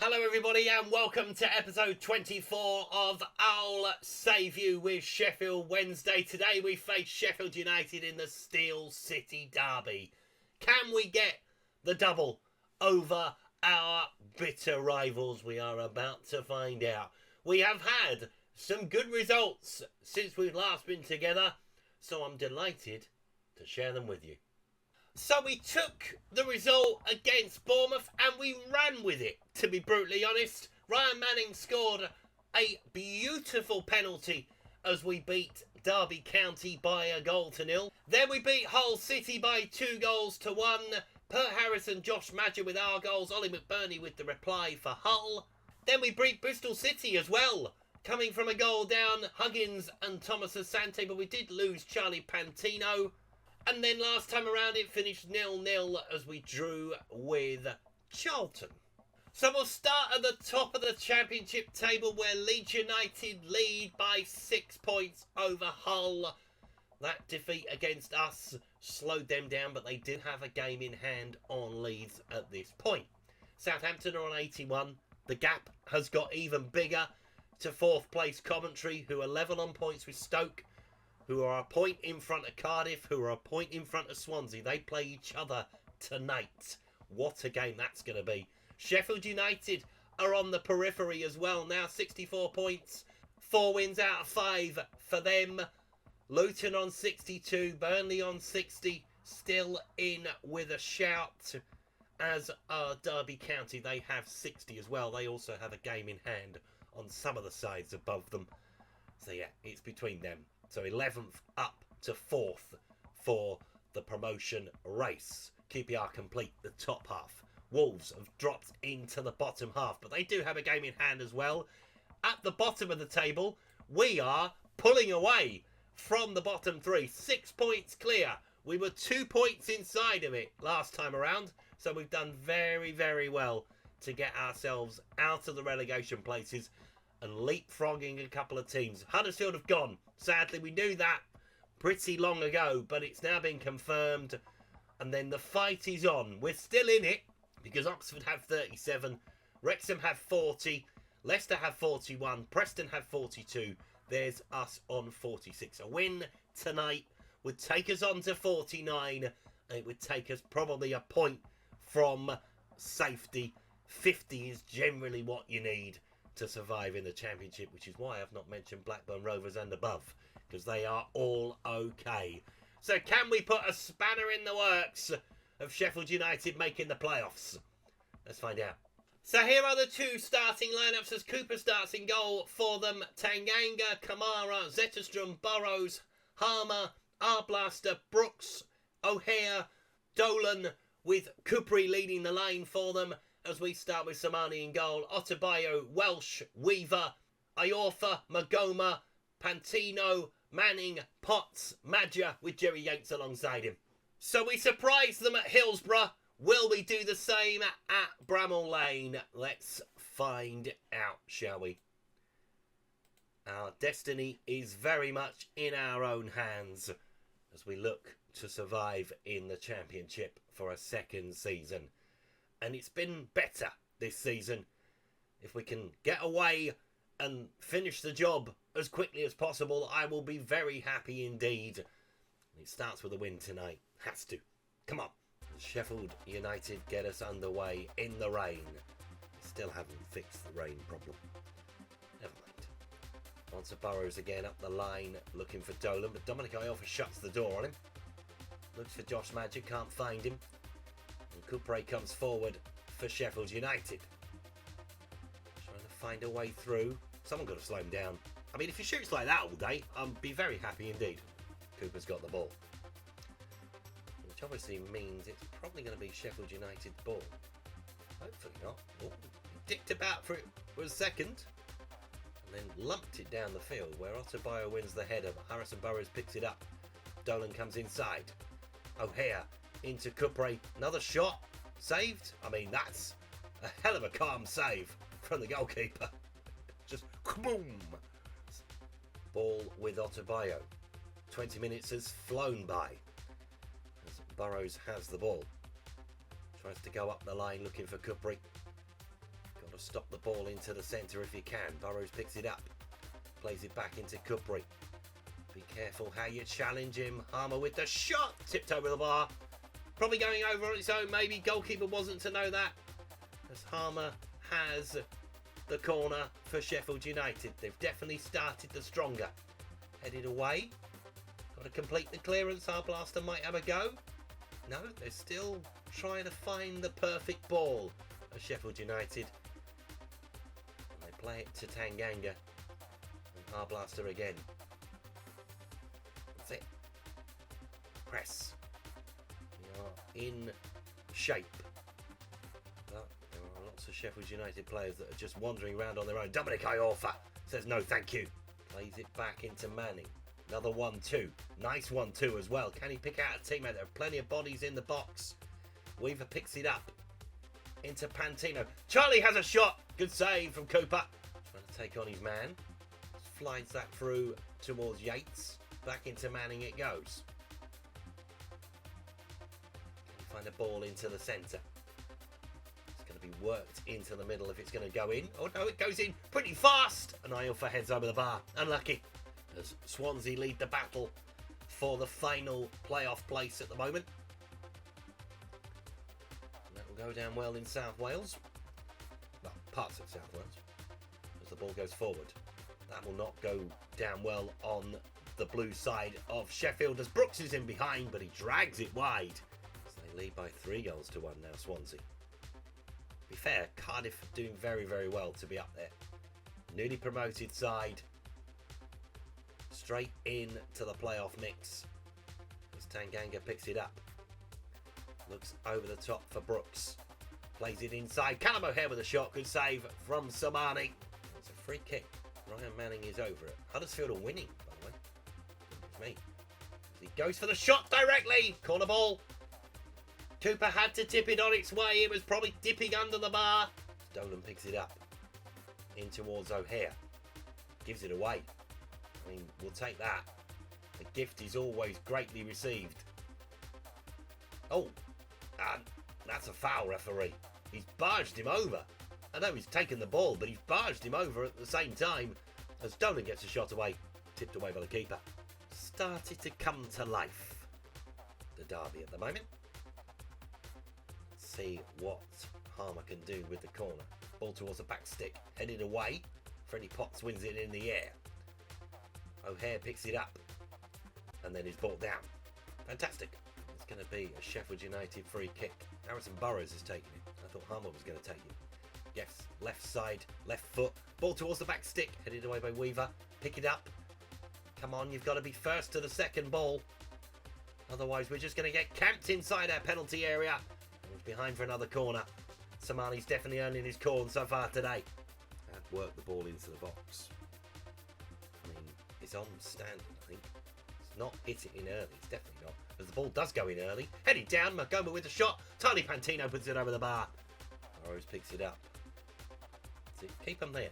Hello everybody and welcome to episode 24 of I'll Save You with Sheffield Wednesday. Today we face Sheffield United in the Steel City Derby. Can we get the double over our bitter rivals? We are about to find out. We have had some good results since we've last been together, so I'm delighted to share them with you. So we took the result against Bournemouth and we ran with it, to be brutally honest. Ryan Manning scored a beautiful penalty as we beat Derby County by 1-0. Then we beat Hull City by 2-1. Per Harris and Josh Madger with our goals. Ollie McBurney with the reply for Hull. Then we beat Bristol City as well, coming from a goal down, Huggins and Thomas Asante, but we did lose Charlie Pantino. And then last time around it finished 0-0 as we drew with Charlton. So we'll start at the top of the championship table where Leeds United lead by 6 points over Hull. That defeat against us slowed them down, but they did have a game in hand on Leeds at this point. Southampton are on 81. The gap has got even bigger to fourth place Coventry, who are level on points with Stoke, who are a point in front of Cardiff, who are a point in front of Swansea. They play each other tonight. What a game that's going to be. Sheffield United are on the periphery as well now, 64 points. 4 wins out of 5 for them. Luton on 62, Burnley on 60, still in with a shout. As are Derby County, they have 60 as well. They also have a game in hand on some of the sides above them. So yeah, it's between them. So 11th up to 4th for the promotion race. QPR complete the top half. Wolves have dropped into the bottom half, but they do have a game in hand as well. At the bottom of the table, we are pulling away from the bottom 3. 6 points clear. We were 2 points inside of it last time around, so we've done very, very well to get ourselves out of the relegation places and leapfrogging a couple of teams. Huddersfield have gone. Sadly, we knew that pretty long ago, but it's now been confirmed. And then the fight is on. We're still in it because Oxford have 37, Wrexham have 40, Leicester have 41, Preston have 42. There's us on 46. A win tonight would take us on to 49, and it would take us probably a point from safety. 50 is generally what you need to survive in the championship, which is why I've not mentioned Blackburn Rovers and above, because they are all okay. So can we put a spanner in the works of Sheffield United making the playoffs? Let's find out. So here are the 2 starting lineups as Cooper starts in goal for them. Tanganga, Kamara, Zetterstrom, Burrows, Harmer, Arblaster, Brooks, O'Hare, Dolan, with Kupri leading the line for them. As we start with Samani in goal, Otabayo, Welsh, Weaver, Iorfa, Magoma, Pantino, Manning, Potts, Madger, with Jerry Yates alongside him. So we surprised them at Hillsborough. Will we do the same at Bramall Lane? Let's find out, shall we? Our destiny is very much in our own hands as we look to survive in the championship for a second season. And it's been better this season. If we can get away and finish the job as quickly as possible, I will be very happy indeed. It starts with a win tonight. Has to. Come on. Sheffield United get us underway in the rain. Still haven't fixed the rain problem. Never mind. Onto Burrows again up the line, looking for Dolan, but Dominic Iorfa shuts the door on him. Looks for Josh Madger, can't find him. Kupre comes forward for Sheffield United. Trying to find a way through. Someone got to slow him down. I mean, if he shoots like that all day, I'll be very happy indeed. Cooper's got the ball. Which obviously means it's probably going to be Sheffield United's ball. Hopefully not. Oh, he dicked about for it for a second. And then lumped it down the field where Otabayo wins the header. Harrison Burrows picks it up. Dolan comes inside. O'Hare into Kupre, another shot, saved. I mean, that's a hell of a calm save from the goalkeeper. Just boom. Ball with Otabayo. 20 minutes has flown by as Burrows has the ball. Tries to go up the line looking for Kupri. Got Got to stop the ball into the centre if you can. Burrows picks it up. Plays it back into Cupri. Be careful how you challenge him. Harmer with the shot. Tipped over the bar. Probably going over on its own, maybe. Goalkeeper wasn't to know that. As Harmer has the corner for Sheffield United. They've definitely started the stronger. Headed away. Got to complete the clearance. Arblaster might have a go. No, they're still trying to find the perfect ball of Sheffield United. And they play it to Tanganga. And Arblaster again. That's it. Press. We are in shape. But there are lots of Sheffield United players that are just wandering around on their own. Dominic Iorfa says no thank you. Plays it back into Manning. Another 1-2. Nice 1-2 as well. Can he pick out a teammate? There are plenty of bodies in the box. Weaver picks it up. Into Pantino. Charlie has a shot. Good save from Cooper. Trying to take on his man. Slides that through towards Yates. Back into Manning it goes. Can he find a ball into the centre? It's going to be worked into the middle if it's going to go in. Oh no, it goes in pretty fast. And Iorfa heads over the bar. Unlucky. As Swansea lead the battle for the final playoff place at the moment. And that will go down well in South Wales. Well, parts of South Wales. As the ball goes forward. That will not go down well on the blue side of Sheffield as Brooks is in behind, but he drags it wide. So they lead by 3-1 now, Swansea. To be fair, Cardiff are doing very, very well to be up there. Newly promoted side. Straight in to the playoff mix as Tanganga picks it up. Looks over the top for Brooks. Plays it inside. Callum O'Hare with a shot. Good save from Samani. It's a free kick. Ryan Manning is over it. Huddersfield are winning, by the way. Goodness me. He goes for the shot directly. Corner ball. Cooper had to tip it on its way. It was probably dipping under the bar. Dolan picks it up. In towards O'Hare. Gives it away. I mean, we'll take that. The gift is always greatly received. Oh, and that's a foul, referee. He's barged him over. I know he's taken the ball, but he's barged him over at the same time as Dolan gets a shot away, tipped away by the keeper. Started to come to life, the derby at the moment. Let's see what Harmer can do with the corner. Ball towards the back stick, headed away. Freddie Potts wins it in the air. O'Hare picks it up and then is brought down. Fantastic. It's going to be a Sheffield United free kick. Harrison Burrows is taking it. I thought Harmer was going to take it. Yes, left side, left foot. Ball towards the back stick. Headed away by Weaver. Pick it up. Come on, you've got to be first to the second ball. Otherwise, we're just going to get camped inside our penalty area. And he's behind for another corner. Samani's definitely earning his corn so far today. And work the ball into the box. It's on standard, I think. It's not hit it in early. It's definitely not. As the ball does go in early. Heading down. Magoma with a shot. Tiny Pantino puts it over the bar. Burrows picks it up. That's it. Keep them there.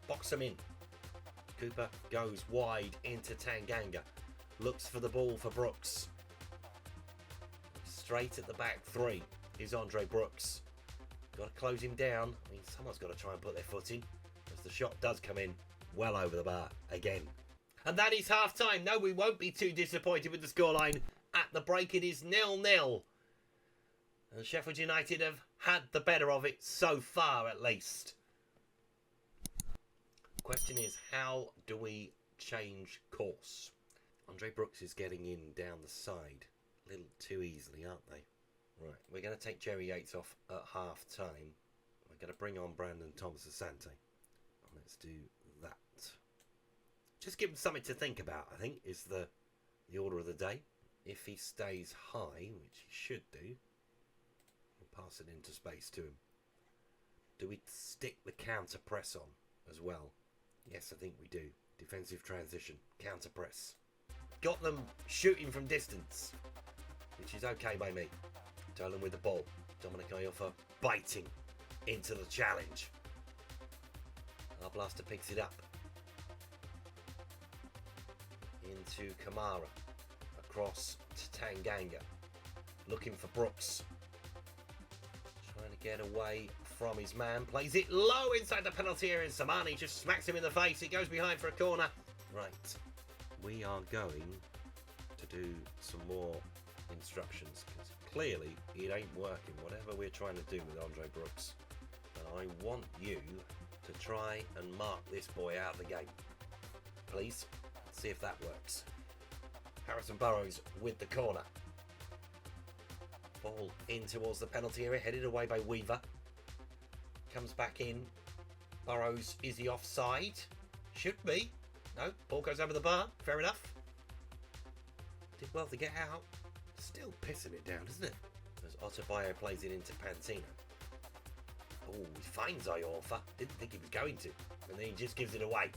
Box them in. Cooper goes wide into Tanganga. Looks for the ball for Brooks. Straight at the back 3 is Andre Brooks. Got to close him down. I mean, someone's got to try and put their foot in. As the shot does come in. Well over the bar again. And that is half time. No, we won't be too disappointed with the scoreline. At the break, it is 0-0. And Sheffield United have had the better of it so far, at least. The question is, how do we change course? Andre Brooks is getting in down the side. A little too easily, aren't they? Right, we're going to take Jerry Yates off at half time. We're going to bring on Brandon Thomas-Asante. Let's do that. Just give him something to think about, I think, is the order of the day. If he stays high, which he should do, we'll pass it into space to him. Do we stick the counter press on as well? Yes, I think we do. Defensive transition, counter press. Got them shooting from distance, which is okay by me. Dolan with the ball. Dominic Iorfa biting into the challenge. Arblaster picks it up. Into Kamara. Across to Tanganga. Looking for Brooks. Trying to get away from his man. Plays it low inside the penalty area, and Samani just smacks him in the face. It goes behind for a corner. Right, we are going to do some more instructions, because clearly it ain't working, whatever we're trying to do with Andre Brooks. And I want you to try and mark this boy out of the game. Please, see if that works. Harrison Burrows with the corner. Ball in towards the penalty area, headed away by Weaver. Comes back in. Burrows, is he offside? Should be. No, ball goes over the bar. Fair enough. Did well to get out. Still pissing it down, isn't it? As Ottobio plays it into Pantino. Oh, he finds Iorfa. Didn't think he was going to. And then he just gives it away.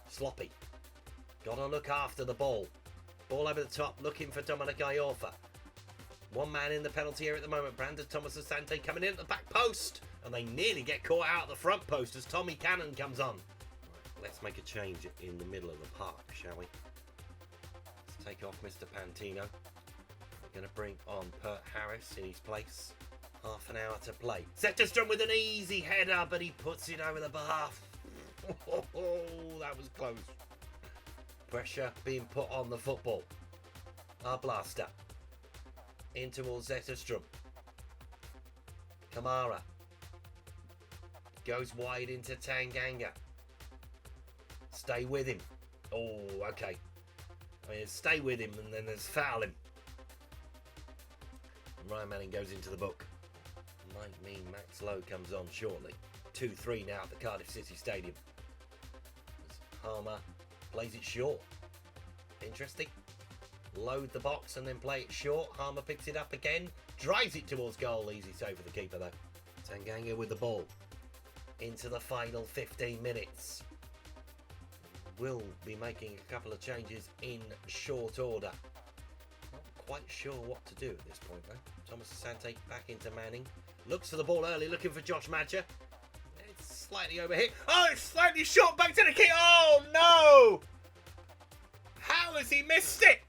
Sloppy. Gotta look after the ball. Ball over the top, looking for Dominic Iorfa. One man in the penalty area at the moment. Brandon Thomas Asante coming in at the back post. And they nearly get caught out at the front post as Tommy Cannon comes on. Right, let's make a change in the middle of the park, shall we? Let's take off Mr. Pantino. We're going to bring on Pert Harris in his place. Half an hour to play. Zetterstrom with an easy header, but he puts it over the bar. Oh, that was close. Pressure being put on the football. Our blaster. In towards Zetterstrom. Kamara. Goes wide into Tanganga. Stay with him. Oh, okay. I mean, stay with him and then there's fouling. And Ryan Manning goes into the book. Might mean Max Lowe comes on shortly. 2-3 now at the Cardiff City Stadium. As Harmer plays it short. Interesting. Load the box and then play it short. Harmer picks it up again. Drives it towards goal. Easy save for the keeper though. Tanganga with the ball. Into the final 15 minutes. Will be making a couple of changes in short order. Not quite sure what to do at this point though. Thomas Asante back into Manning. Looks for the ball early, looking for Josh Madger. It's slightly overhit. Oh, it's slightly short back to the kick. Oh no! How has he missed it?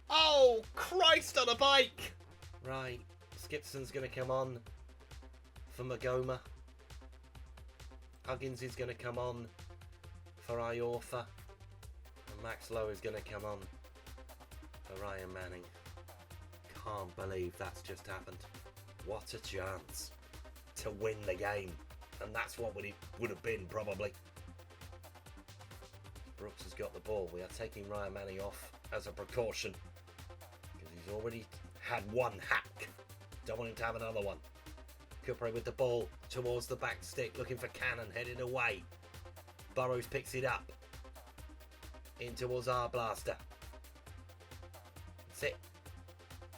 Oh, Christ on a bike. Right, Skipson's going to come on for Magoma. Huggins is going to come on for Iorfa. And Max Lowe is going to come on for Ryan Manning. Can't believe that's just happened. What a chance to win the game. And that's what it would have been probably. Brooks has got the ball. We are taking Ryan Manning off as a precaution. Because he's already had one hack. Don't want him to have another one. Cupre with the ball towards the back stick, looking for Cannon, headed away. Burrows picks it up. In towards our blaster. That's it.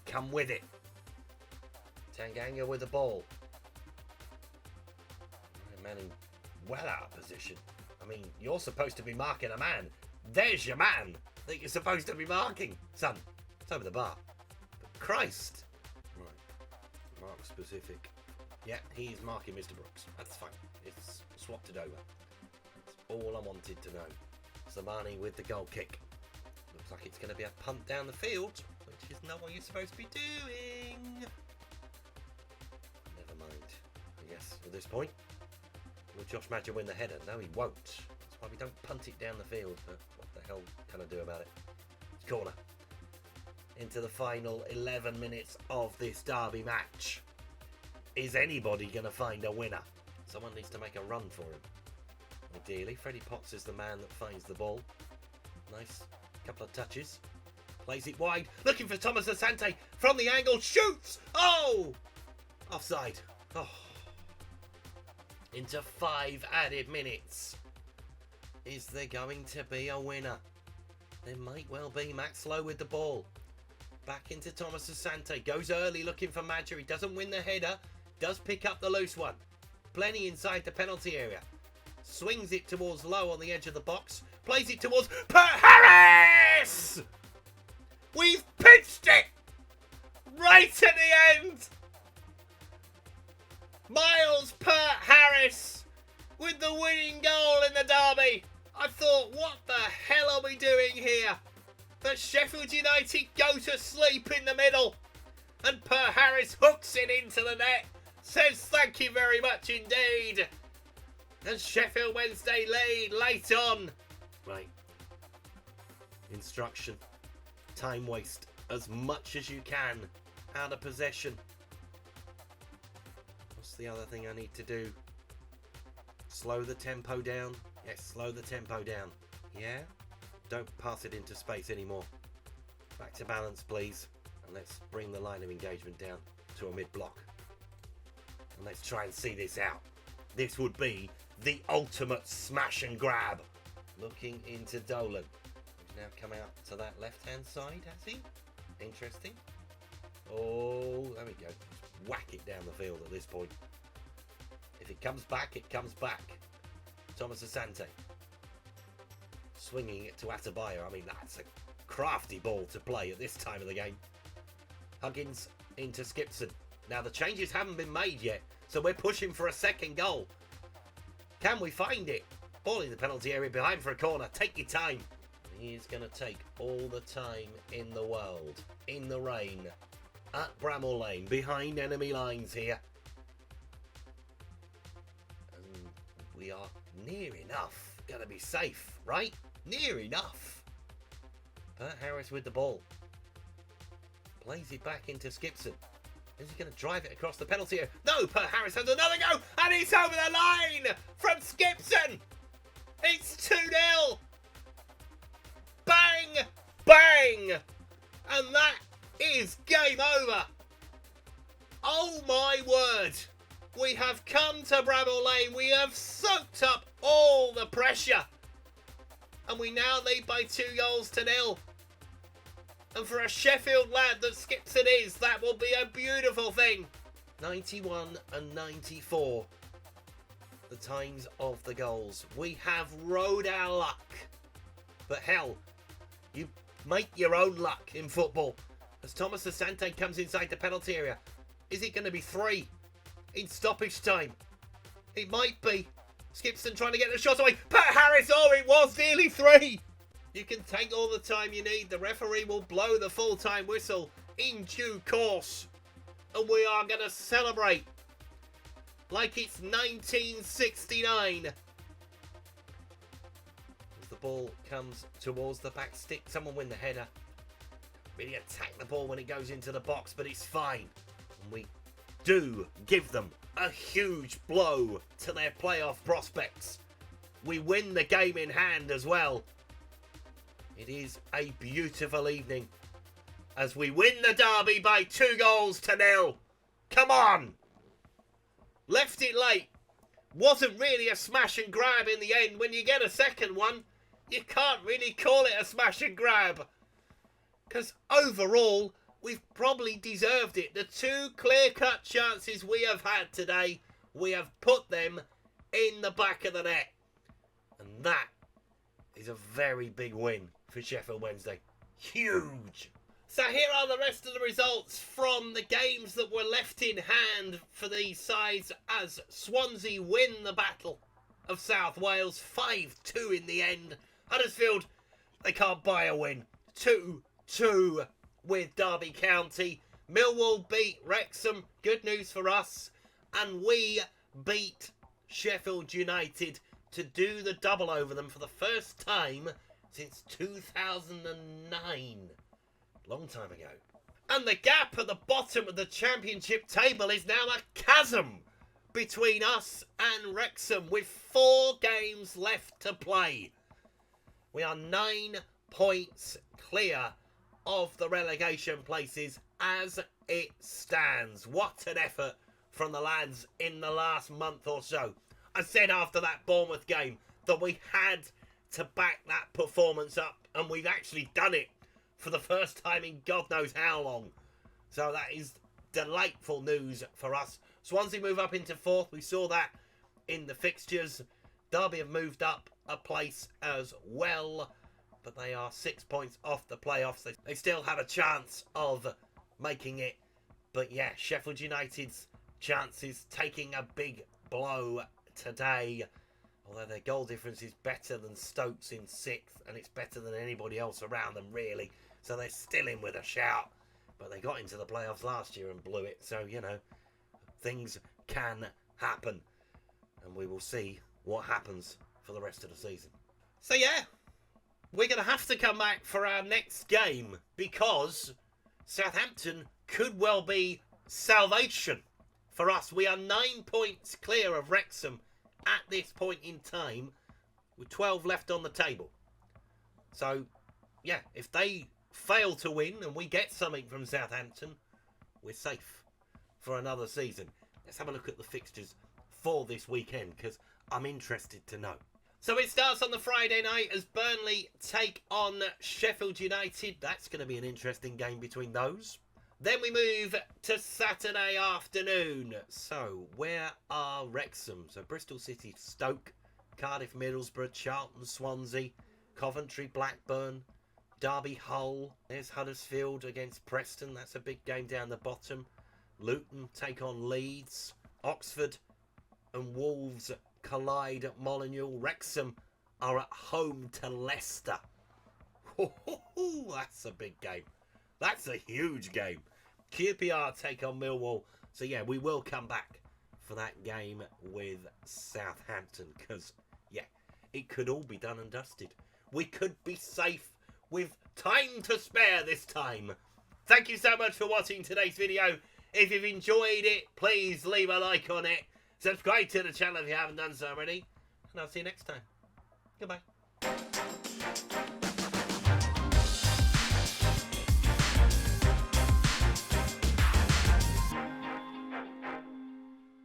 Come with it. Tanganga with the ball. Manning well out of position. I mean, you're supposed to be marking a man. There's your man that you're supposed to be marking. Son, it's over the bar. But Christ. Right. Mark specific. Yeah, he's marking Mr. Brooks. That's fine. It's swapped it over. That's all I wanted to know. Samani with the goal kick. Looks like it's going to be a punt down the field, which is not what you're supposed to be doing. Never mind. I guess at this point, will Josh Madger win the header? No, he won't. That's why we don't punt it down the field. But what the hell can I do about it? It's corner. Into the final 11 minutes of this derby match. Is anybody going to find a winner? Someone needs to make a run for him. Ideally, Freddie Potts is the man that finds the ball. Nice couple of touches. Plays it wide. Looking for Thomas Asante. From the angle. Shoots! Oh! Offside. Oh. Into 5 added minutes. Is there going to be a winner? There might well be. Max Lowe with the ball. Back into Thomas Asante. Goes early looking for Madger. He doesn't win the header. Does pick up the loose one. Plenty inside the penalty area. Swings it towards Lowe on the edge of the box. Plays it towards Pert Harris! We've pitched it! Right at the end! Miles Pert Harris with the winning goal in the derby. I thought, what the hell are we doing here? But Sheffield United go to sleep in the middle. And Pert Harris hooks it into the net. says thank you very much indeed. And Sheffield Wednesday lead late on. Right. Instruction. Time waste as much as you can out of possession. What's the other thing I need to do? Slow the tempo down. Yes, slow the tempo down. Yeah? Don't pass it into space anymore. Back to balance, please. And let's bring the line of engagement down to a mid-block. And let's try and see this out. This would be the ultimate smash and grab. Looking into Dolan. He's now come out to that left-hand side, has he? Interesting. Oh, there we go. Just whack it down the field at this point. If it comes back, it comes back. Thomas Asante. Swinging it to Adebayo. I mean, that's a crafty ball to play at this time of the game. Huggins into Skipson. Now, the changes haven't been made yet, so we're pushing for a second goal. Can we find it? Ball in the penalty area behind for a corner. Take your time. He is going to take all the time in the world. In the rain. At Bramall Lane. Behind enemy lines here. And we are near enough going to be safe, right? Near enough. Bert Harris with the ball. Plays it back into Skipson. Is he going to drive it across the penalty area? No, Bert Harris has another go. And it's over the line from Skipson. It's 2-0. Bang! Bang! And that is game over. Oh my word. We have come to Bramall Lane. We have soaked up all the pressure. And we now lead by 2-0. And for a Sheffield lad that Skipson is, that will be a beautiful thing. 91 and 94. The times of the goals. We have rode our luck. But hell, you make your own luck in football. As Thomas Asante comes inside the penalty area. Is it going to be 3 in stoppage time? It might be. Skipson trying to get the shot away. Pat Harris, oh, it was nearly 3. You can take all the time you need. The referee will blow the full-time whistle in due course. And we are going to celebrate like it's 1969. As the ball comes towards the back stick, someone win the header. Really attack the ball when it goes into the box, but it's fine. And we do give them a huge blow to their playoff prospects. We win the game in hand as well. It is a beautiful evening as we win the derby by 2-0. Come on! Left it late. Wasn't really a smash and grab in the end. When you get a second one, you can't really call it a smash and grab. Because overall, we've probably deserved it. The 2 clear-cut chances we have had today, we have put them in the back of the net. And that is a very big win for Sheffield Wednesday. Huge. So here are the rest of the results from the games that were left in hand for these sides as Swansea win the Battle of South Wales 5-2 in the end. Huddersfield, they can't buy a win. 2-2 with Derby County. Millwall beat Wrexham. Good news for us. And we beat Sheffield United to do the double over them for the first time since 2009. Long time ago. And the gap at the bottom of the championship table is now a chasm between us and Wrexham with 4 games left to play. We are 9 points clear of the relegation places as it stands. What an effort from the lads in the last month or so. I said after that Bournemouth game that we had to back that performance up, and we've actually done it for the first time in God knows how long. So that is delightful news for us. Swansea move up into 4th. We saw that in the fixtures. Derby have moved up a place as well, but they are 6 points off the playoffs. They still have a chance of making it. But yeah, Sheffield United's chances taking a big blow today. Although their goal difference is better than Stokes in 6th, and it's better than anybody else around them, really. So they're still in with a shout. But they got into the playoffs last year and blew it. So, you know, things can happen. And we will see what happens for the rest of the season. So yeah, we're going to have to come back for our next game because Southampton could well be salvation for us. We are 9 points clear of Wrexham at this point in time with 12 left on the table. So yeah, if they fail to win and we get something from Southampton, we're safe for another season. Let's have a look at the fixtures for this weekend because I'm interested to know. So it starts on the Friday night as Burnley take on Sheffield United. That's going to be an interesting game between those. Then we move to Saturday afternoon. So where are Wrexham? So Bristol City, Stoke, Cardiff, Middlesbrough, Charlton, Swansea, Coventry, Blackburn, Derby, Hull. There's Huddersfield against Preston. That's a big game down the bottom. Luton take on Leeds. Oxford and Wolves collide at Molineux. Wrexham are at home to Leicester. That's a big game. That's a huge game. QPR take on Millwall. So yeah, we will come back for that game with Southampton because yeah, it could all be done and dusted. We could be safe with time to spare this time. Thank you so much for watching today's video. If you've enjoyed it, please leave a like on it. Subscribe to the channel if you haven't done so already. And I'll see you next time. Goodbye.